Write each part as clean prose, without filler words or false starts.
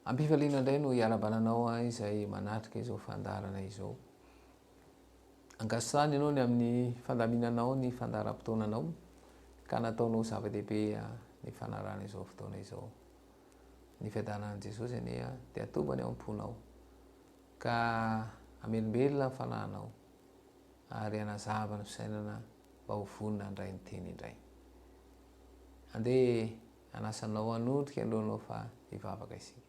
Ampifaliana indray no iarabananao izay manatrika izao fandarana izao. Angasany ianao ny amin'ny fandaminanao ny fandaram-potoananao ka nataonao zava-dehibe ny fanarana izao fotoana izao. Ny fiadanan'i Jesosy anie dia atobany ao am-ponao ka amelombelona ny fanahinao ary anazava ny fisainana mba ho vonona indray ny teny indray. Andeha anasanao hanondrika alohanao fa hivavaka isika.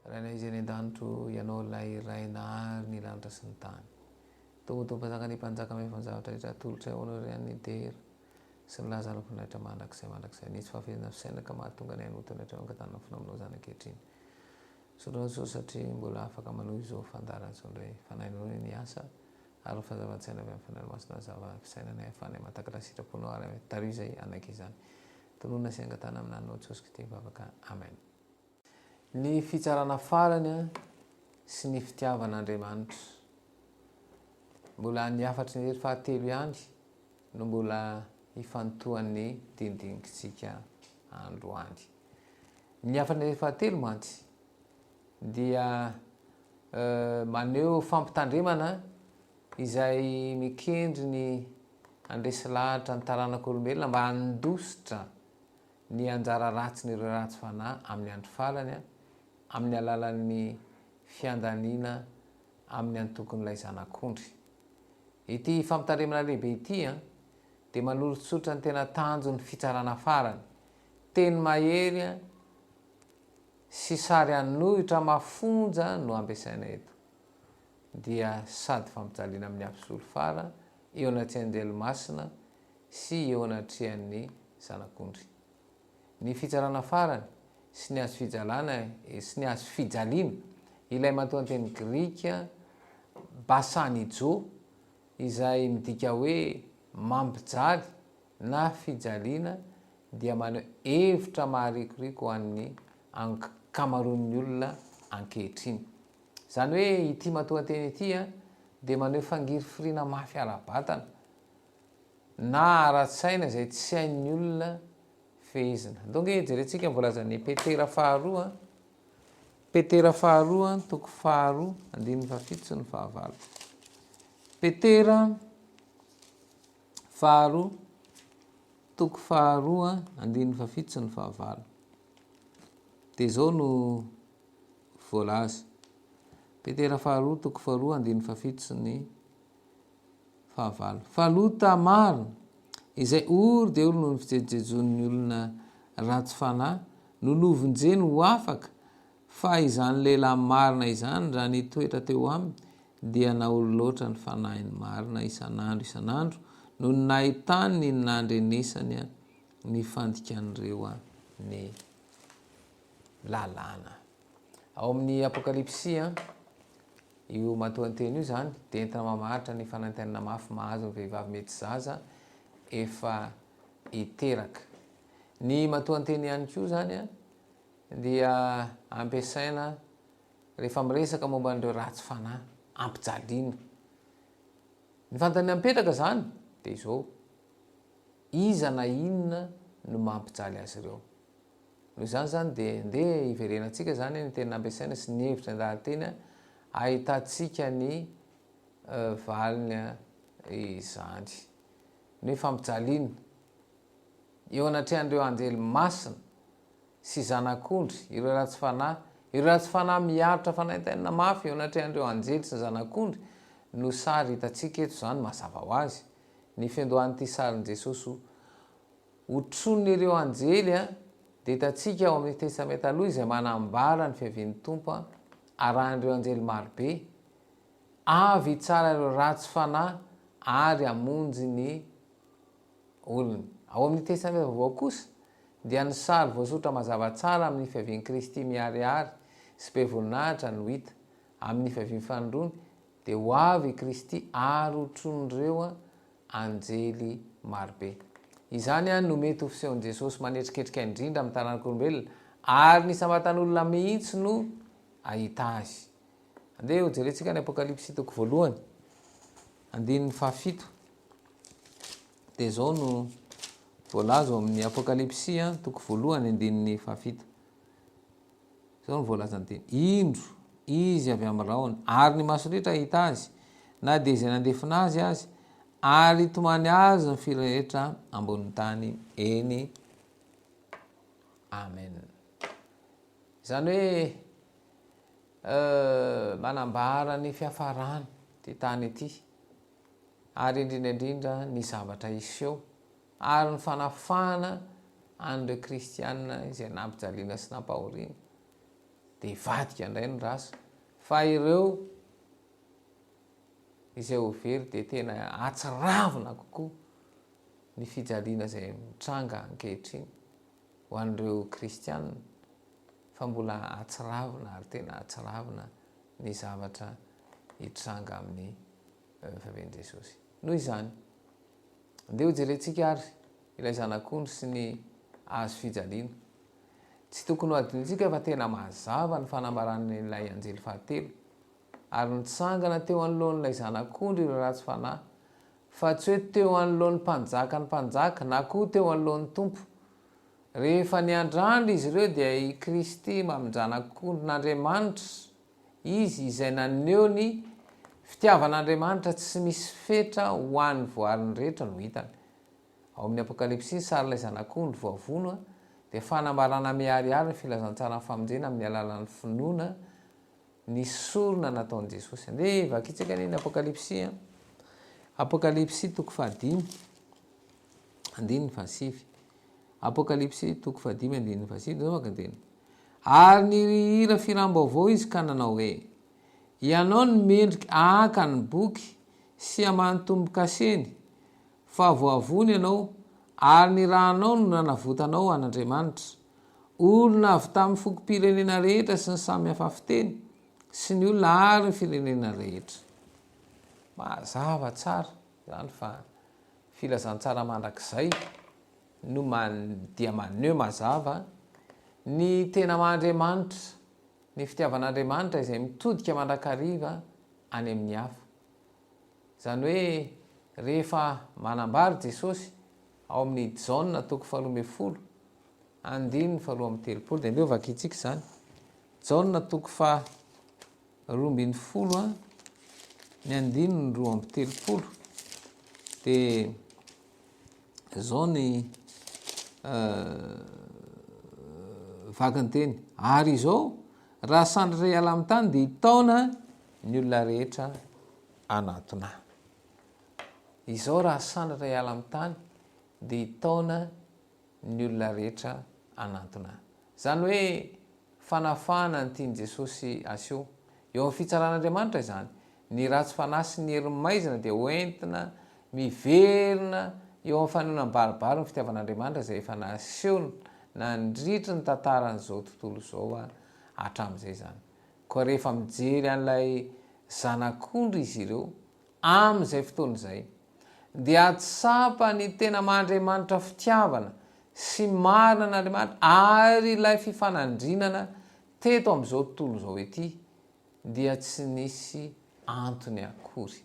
Rainay izy any an-danitro ianao lay rainahary ny lanitra sy ny tany. Tombotompanjaka ny mpanjaka mifanjavatra rehetra tolotra ahoana ry any dera sy ny laza alam-pinaitra mandrakizay nisy fahafehezana fisaina ka mahatonga ny anotana hatreo ankatanana finamonao zany ankehitriny. Sotrao so satria mbola afaka manohy izao fandarana izao indray fanahinao ny asa ary fanjavan-tsaina avy amin'ny fanaramasina zava-fisainanay hafanay mahatakatra sitraponao ary tario izay anaiky izany. Tonona sy angatana amin'anao Jesosy Kristy mivavaka. Amen. Ny fitsarana farany sy ny fitiavan'Andriamanitra. Mbola niafatry ny fahatelo ihany no mbola hifantohan'ny dinidinikintsika androany. Niafatry ny fahatelo mantsy dia maneho fampitandremana izay mikendry ny andresy lahatra ny taranak'olombelona mba handositra ny anjara ratsy ny ratsy fanahy amin'ny andro farany amin'ny alalan'ny fiandaniana amin'ny antokon'ilay zanak'ondry. Ity fampitandremana lehibe ity dia manolotsotra ny tena tanjon'ny fitsarana farany. Teny mahery sy sary anohitra mafonja no ampiasaina eto. Dia sady fampijaliana amin'ny absolo fara, eo anatrehan'ny ranomasina sy eo anatrehan'ny zanak'ondry. Ny fitsarana farany sy ny azo fijalana sy ny azo fijaliana ilay matoa teny grika basanijo izay midika hoe mampijaly na fijaliana dia maneho hevitra maharikoriko ho an'ny ankamaroan'ny olona ankehitriny. Zany hoe ity matoa teny ity dia maneho fangiry firiana mafy ara-batana na ara-tsaina izay tsy hain'ny olona fehezina. Donc jerentsika voalazan'ny Petera faharoa, Petera faharoa toko faharoa andininy fafito sy ny fahavalo. Petera faharoa toko faharoa andininy fafito sy ny fahavalo. Dia zao no voalaza. Petera faharoa toko faharoa andininy fafito sy ny fahavalo. Falota maro izay ory dia olo no fijejojon'ny olona ratsy fanahy nolovonjeny ho afaka fa izany lehilahy marina izany raha nitoetra teo aminy dia naolo loatra ny fanahiny marina isan'andro no nahitany ny nandrenesany ny fandikan'ireo ny lalàna. Ao amin'ny Apokalipsia io matoan-teny io zany dia entina mamaritra ny fanantenana mafy mahazo ny vehivavy mety zaza efa hiteraka. Ny matoan-teny ihany koa zany dia ampiasaina rehefa miresaka momba an'ireo ratsy fanahy ampijaliana. Ny fanontaniana mipetraka zany dia izao: iza na inona no mampijaly azy ireo? Noho izany zany dia ndeha hiverenantsika zany ny tena ampiasaina sy ny hevitra an-dahateny ahitantsika ny valiny izany. Ny fampijaliana eo anatrehan'ireo anjely masina sy zanak'ondry, ireo ratsy fanahy miaritra fanaintenana mafy eo anatrehan'ireo anjely sy zanak'ondry no sary hitantsika eto zany mazava ho azy. Ny fiandohan'ity sarin'i Jesosy hotron'ireo anjely dia hitantsika ao amin'ny testamenta aloha izay manambara ny fiavian'ny Tompo arahan'ireo anjely marobe avy tsara ireo ratsy fanahy ary hamonjy ny olony. Ao amin'ny testamenta vaovao kosa dia ny sary voasotra mazava tsara amin'ny fiavian'i Kristy miharihary sy be voninahitra no hita amin'ny fiavian'ny fanondrony dia ho avy Kristy ary hotron'ireo anjely marobe. Izany no mety ho fisehon'i Jesosy manetriketrika indrindra amin'ny taranak'olombelona ary ny sambatan'olona mihitsy no ahita azy. andeha ho jerentsika ny apokalipsy toko voalohany andininy fahafito de zao no voalazo amin'ny apokalipsy toko voalohany andininy fahafito zao no voalaza anteny indro izy avy amin'ny raony ary ny maso rehetra hita azy na de zay nandefina azy ary tomany azy ny firehetra ambonin'ny tany eny amen. Zany hoe manambara ny fiafarany ty tany ity ary indrindraindrindra ny zavatra iseho ary ny fanafana an'ireo kristianina izay nampijaliana sy nampahoriana de vadika indray ny rasa fa ireo izay ho very de tena atsiravina kokoa ny fijaliana zay mitranga ankehitriny ho an'ireo kristianina fa mbola atsiravina ary tena atsiravina ny zavatra hitranga amin'ny vaveny Jesosy. Noho izany andeha ho jerentsika ary ilay zanak'ondry sy ny azo fijaliana tsy tokony ho adinitsika fa tena mazava ny fanambaran'ilay anjely fahatelo ary nitsangana teo anoloan'ilay zanak'ondry ireo ratsy fanahy fa tsy hoe teo anoloan'ny mpanjaka ny mpanjaka na koa teo anoloan'ny tompo. Rehefa niandrandra izy ireo dia i Kristy maminjanak'ondrin'Andriamanitra izy izay naneho ny fitiavan'Andriamanitra tsy misy fetra ho an'ny voariny rehetra no hitany. Ao amin'ny apokalipsy saryilay zanak'ondry voavono de fanambarana miariary ny filazantsara ny famonjena amin'ny alalan'ny finoana ny sorona nataon'i Jesosy. Andeha vakitsaka ny apokalipsy apokalipsy toko fahadimy andininy fahasivy apokalipsy toko fahadimy andininy fahasivy zao makanteny ary nihira firam-baovao izy ka nanao hoe ianao ny mendrika aka ny boky sy amanotombo-kaseny fa voavony ianao ary ny rahanao no nanavotanao an'Andriamanitra olona avy tamin'ny fokom-pirenena rehetra sy ny samy hafa fiteny sy ny olona ary ny firenena rehetra. Mazava tsara zany fa filazantsara mandrakizay no dia maneho mazava ny tena Andriamanitra, ny fitiavan'Andriamanitra izay mitodika mandrakariva any amin'ny hafa. Zany hoe rehefa manambary Jesosy ao amin'ny Jaona toko 12 andininy 12 de ndeo vakitsika zany Jaona toko 12 ny andininy 13 de zao ny vakanteny ary izao raha sandratra hiala amin'ny tany de hitaona ny olona rehetra anatona. Izao raha sandratra hiala amin'ny tany de hitaona ny olona rehetra anatona. Zany hoe fanafana ny tiany Jesosy aseho eo amin'ny fitsaran'Andriamanitra izany. Ny ratsy fanahy sy ny hery-maizina de hoentina miverina eo amin'ny fanehoana baribary ny fitiavan'Andriamanitra zay efa naseho nandritry ny tantaran'izao tontolo zao hatramin'izay zany. Koa rehefa mijery an'ilay zanak'ondry izy ireo amin'izay fotoan'izay dia atsapa ny tena Andriamanitra fitiavana sy marina n'Andriamanitra ary ilay fifanandrinana teto amin'izao tontolo zao ety dia tsy nisy antony akory.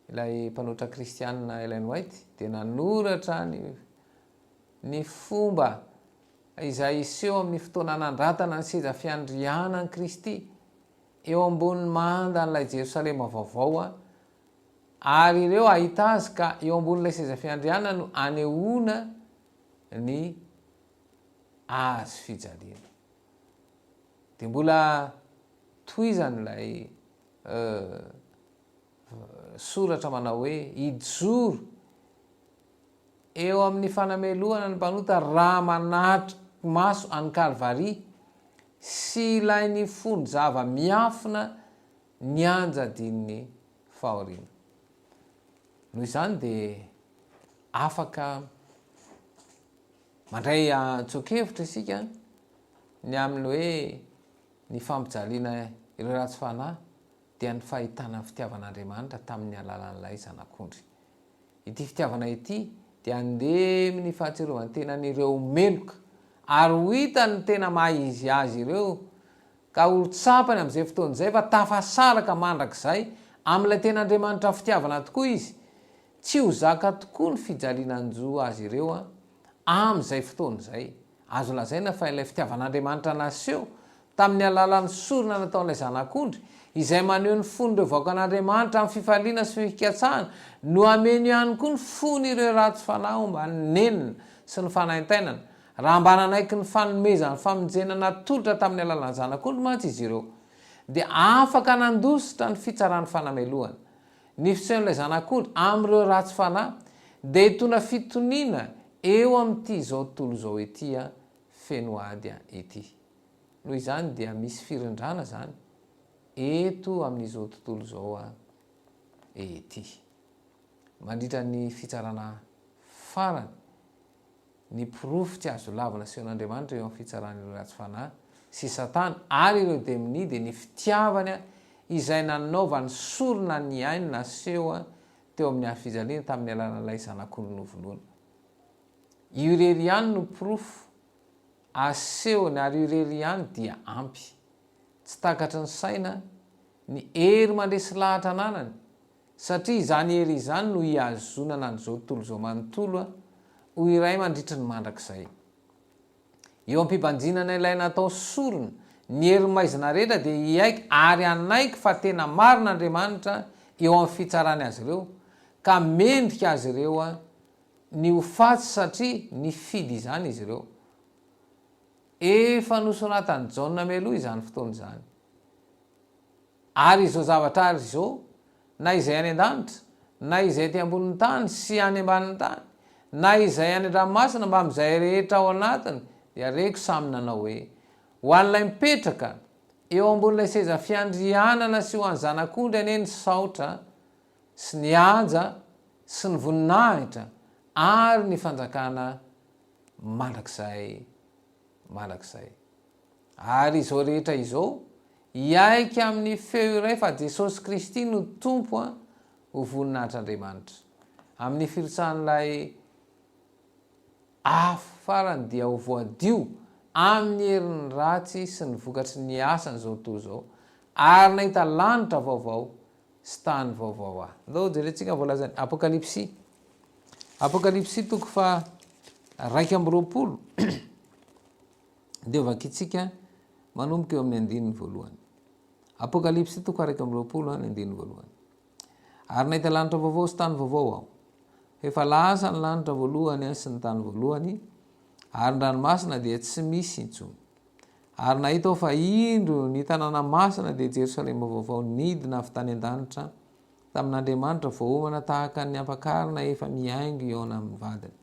Ilay mpanotra kristianina Ellen White dia nanoratra ny fomba izay iseho amin'ny fotoana nandrantana ny seza fiandrianan'i Kristy eo ambony manda n'ilay Jerosalema vaovao ary ireo ahita azy ka eo ambonin'ilay seza fiandrianana no anehoana ny azo fijaliana. De mbola toizan'ilay soratra manao hoe ijoro eo amin'ny fanamelohana ny mpanota raha manatra maso any Kalvaria sy ilay ny fony zava miafina ny anjadin'ny fahoriana. Noho izany de afaka mandray tsoakevitra isika ny amin'ny hoe ny fampijaliana ireo ratsy fanahy dia ny fahitana ny fitiavan'Andriamanitra tamin'ny alalan'ilay zanak'ondry. Ity fitiavana ity dia andemy ny fahatserovan-tenan'ireo meloka ary ho hita ny tena maha izy azy ireo ka olotsapany am'izay fotoan'izay fa tafasaraka mandrak'izay am'ilay ten'andriamanitra fitiavana tokoa izy tsy ho zaka tokoa ny fijalinanjo azy ireo am'izay fotoan'izay azo lazaina fa ilay fitiavan'andriamanitra naseho tamin'ny alalan'ny sorona nataon'ilay zanak'ondry izay maneho ny fon'ireo vaoaka an'andriamanitra amin'ny fifaliana sy fikatsahana no ameno ihany koa ny fony ireo ratsy fanahy mba nenina sy ny fanaintainana raha mba nanaiky ny fanomezany famonjena natolotra tamin'ny alalan'ny zanak'ondry mantsy izy ireo dia afaka nandositra ny fitsaran'ny fanamelohana ny fisehoan'ilay zanak'ondry am'ireo ratsy fanahy dia hitona fitoniana eo amin'ity zao tontolo zao etya fenoady ety noho izany dia misy firindrana zany eto amin'izao tontolo zao ety mandritra ny fitsarana farany ny pirofo tsy azo lavina sehoan'andriamanitra eo amin'ny fitsaran'ireo ratsy fanahy sy satana ary ireo demini dia ny fitiavany izay nanaovany sorona ny ainy naseho teo amin'ny hafijaliana tamin'ny alan'ilay zanak'ondry novoloana io irery ihany no pirofo asehony ary io irery ihany dia ampy tsy takatry ny saina ny hery mandresy lahatra ananany satria izany hery izany no hiazonana n'izao tontolo zao manontolo ho iray mandritry ny mandrak'izay eo ampibanjinana ilay natao sorona ny hery maizina rehetra dia hiaiky ary anaiky fa tena marin'andriamanitra eo amin'ny fitsarany azy ireo ka mendrika azy ireo ny ho fatsy satria ny fidy izany izy ireo efa nosoratany jaona meloha izany fotoana izany ary izao zavatra ary izao na izay any an-danitra na izay ty ambonin'ny tany sy any ambanin'ny tany na izay any an-dranomasina mba am'izay rehetra ao anatiny dia reko samy nanao hoe ho an'ilay mipetraka eo ambon'ilay seza fiandrianana sy ho any zanak'ondry aneny saotra sy ny anja sy ny voninahitra ary ny fanjakana mandrak'izay ary izao rehetra izao hiaiky amin'ny feo iray fa Jesosy Kristy no tompo ho voninahitr'Andriamanitra amin'ny firitsahan'ilay afo farany dia ho voadio amin'ny herin'ny ratsy sy ny vokatry ny asany zao tontolo zao ary nahita lanitra vaovao sy tany vaovao andao jerentsika voalazany apokalipsy toko fa 2 dia vakitsika manomboka eo amin'ny andininy voalohany apokalipsy toko 2 ny andininy voalohany ary nahita lanitra vaovao sy tany vaovao aho efa lasa ny lanitra voalohany sy ny tany voalohany ary ny ranomasina dia tsy misy intsony ary nahita aho fa indro ny tanàna masina dia Jerosalema vaovao nidina avy tany an-danitra tamin'Andriamanitra voahomana tahaka ny ampakarina efa miaingo eo amin'ny vadiny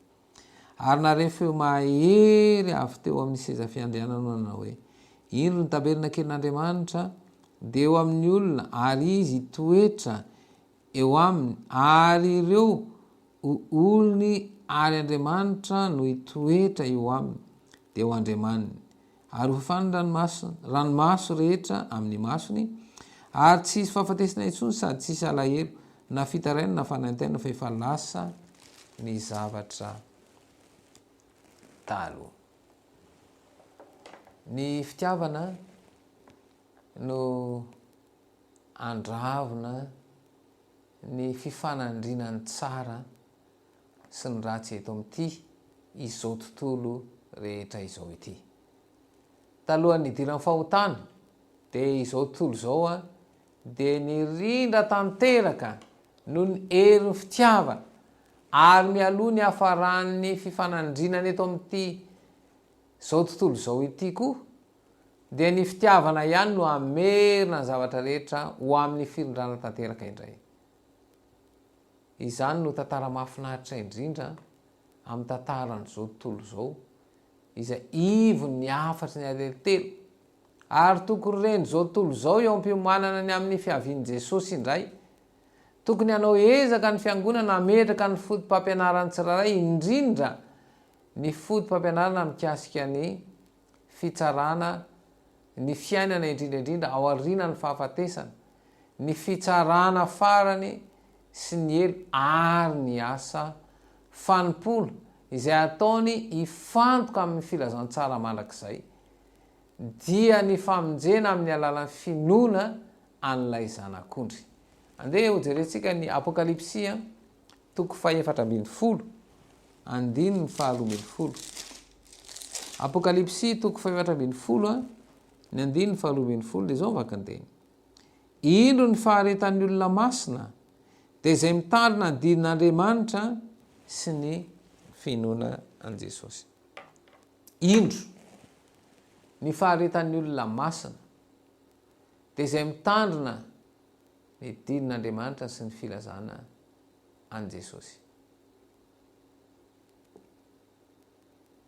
ary narefeo mahery avy teo amin'ny seza fiandrianana na hoe indro ny taberina kelin'Andriamanitra dia eo amin'ny olona ary izy toetra eo aminy ary ireo olony ary Andriamanitra no hitoetra eo aminy dia ho Andriamaniny ary hofany ranomaso rehetra amin'ny masony ary tsy isy fahafatesana intsony sady tsy isy alahelo na fitaraina na fanaintaina fa efa lasa ny zavatra talo ny fitiavana no andravina ny fifanandrinany tsara sy ny ratsy eto amin'ity izao tontolo rehetra izao ity talohan'ny idiran'ny fahotana dia izao tontolo zao dia nirindra tanteraka no ny herin'ny fitiavana ary mialoha ny hafaran'ny fifanandrinany eto amin'ity zao tontolo zao ity koa dia ny fitiavana ihany no amerina ny zavatra rehetra ho amin'ny firindrana tanteraka indray izany no tantara mahafinaritra indrindra amin'ny tantaran'izao tontolo zao izay ivony ny afatry ny aleritelo ary tokony reny zao tontolo zao eo am-piomanana ny amin'ny fiavian'i Jesosy indray tokony hanao ezaka ny fiangonana ametraka ny fotom-pampianarany tsiraray indrindra ny fotom-pampianarana mikasika ny fitsarana ny fiainana indrindraindrindra ao aoriana ny fahafatesana ny fitsarana farany sy ny elo ary ny asa fanompola izay ataony hifantoka amin'ny filazantsara mandrak'izay dia ny famonjena amin'ny alalan'ny finoana an'ilay zanak'ondry. Andeha ho jerentsika ny apokalipsia toko 4:12 andininy 4:12. Apokalipsia toko 4:12 ny andininy 4:12 de zao vakandeny. Indro ny faharetan'ny olona masina de zay mitandrina ny didin'Andriamanitra sy ny finoana an Jesosy. Indro ny faharetan'ny olona masina de zay mitandrina ny didin'Andriamanitra sy ny filazana an Jesosy.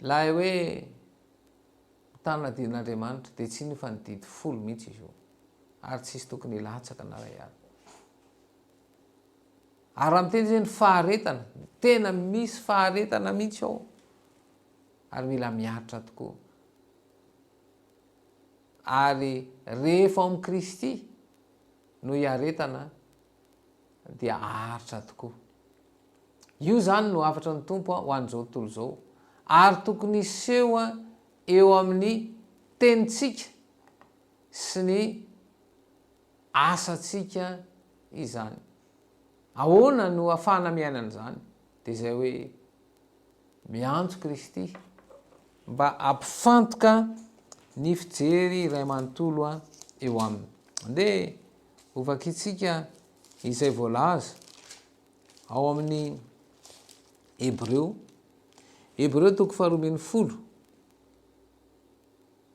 Laha hoe mitandrina didin'Andriamanitra de tsy ny fa ny didy folo mihitsy izy io, ary tsisy tokony latsaka na ray ary. Ary raha miteny zay ny faharetana, tena misy faharetana mihitsy ao, ary mila miaritra tokoa. Ary rehefa ao amin'ny Kristy no hiaretana dia aharitra tokoa. Io zany no afatra ny tompo ho an'izao tontolo zao, ary tokony iseho eo amin'ny tenitsika sy ny asatsika izany. Ahoana no ahafahana miaina an'izany? De zay hoe miantso Kristy mba ampifantoka ny fijery iray manontolo eo aminy. Andeha ovakitsika izay voalaza ao amin'ny Hebreo toko 4:10.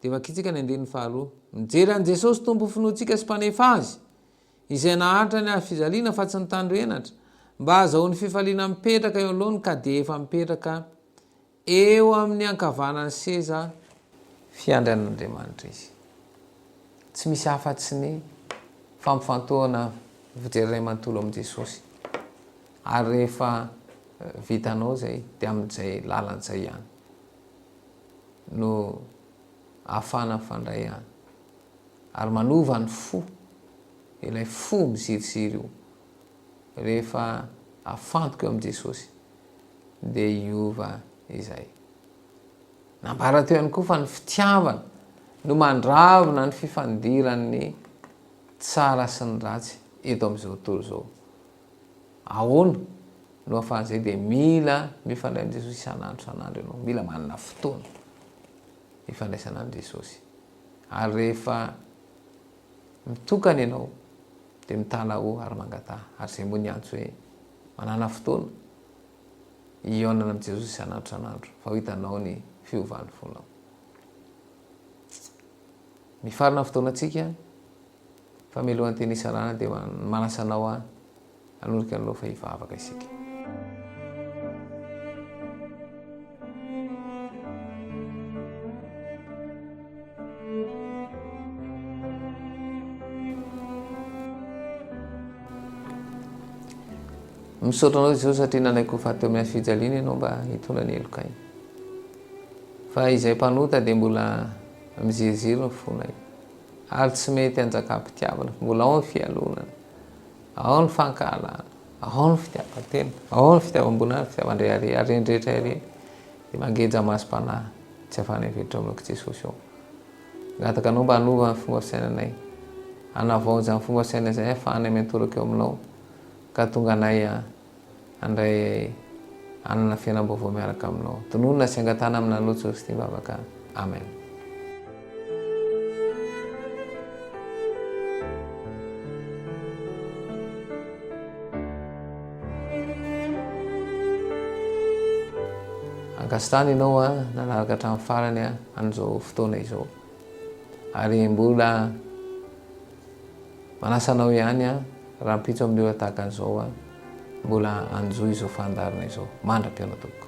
De vakitsika ny andininy 2. Mijery an Jesosy tompo finoantsika sy mpanefa azy, izay naharitra ny fizaliana fa tsy ny tandroenatra, mba azahoan'ny fifaliana mipetraka eo alohany ka de efa mipetraka eo amin'ny ankavanany seza fiandrian'Andriamanitra izy. Tsy misy afa-tsy ny fampifantoana fijery iray manontolo amin'i Jesosy. Ary rehefa vitanao zay de amin'izay lalan'izay ihany no ahafahana mifandray ihany, ary manova ny fo, ilay fo miziriziry io, rehefa afantoka eo amin'i Jesosy de iova izay. Nambara teo ihany koa fa ny fitiavana no mandravona ny fifandiran'ny tsara sy ny ratsy eto amin'izao tontolo zao. Ahoana no ahafahan'izay? De mila mifandray amin'i Jesosy isan'andro ianao, mila manana fotoana ifandraisana amin'i Jesosy. Ary rehefa mitokana ianao de mitana ho ary mangataha. Ary zay moa ny antso hoe manana fotoana ionana amin'i Jesosy isan'andro, fa ho hitanao ny fiovan'ny fonao. Mifarina fotoana atsika, fa mialohan'ny teny isarana de manasanao hanorika an'ilao fa hivavaka isika. Misaotra anao Jesosy satria nanaiko fahateo amin'ny fijaliana ianao mba hitondra ny helokainy. Fa izay mpanota de mbola miziriziry ny fonay, ary tsy mety hanjaka-pitiavana, mbola ao ny fialonana, ao ny fankahalana, ao ny fitiavan-tena, ao ny fitiavam-boninahitra, fitiavan-drehare, ary rehetra ire de mangeja masom-panahy tsy ahafahana hivelatra aminao Jesosy ao. Gataka anao mba hanova ny fomba fisainanay, hanavaonja ny fomba fisaina zay ahafahanay miantoraka eo aminao, ka tonga anay andray anana fiainam-baovao miaraka aminao. Tononona sy angatana amina loatso sy tivavaka. Amen. Ankasitrahana ianao nanaraka hatramin'ny farany an'izao fotoana izao, ary mbola manasanao ihany raha mpitso amin'ireo tahaka an'izao mbola anjoy izao fandarina izao. Mandra-piaino tompoko.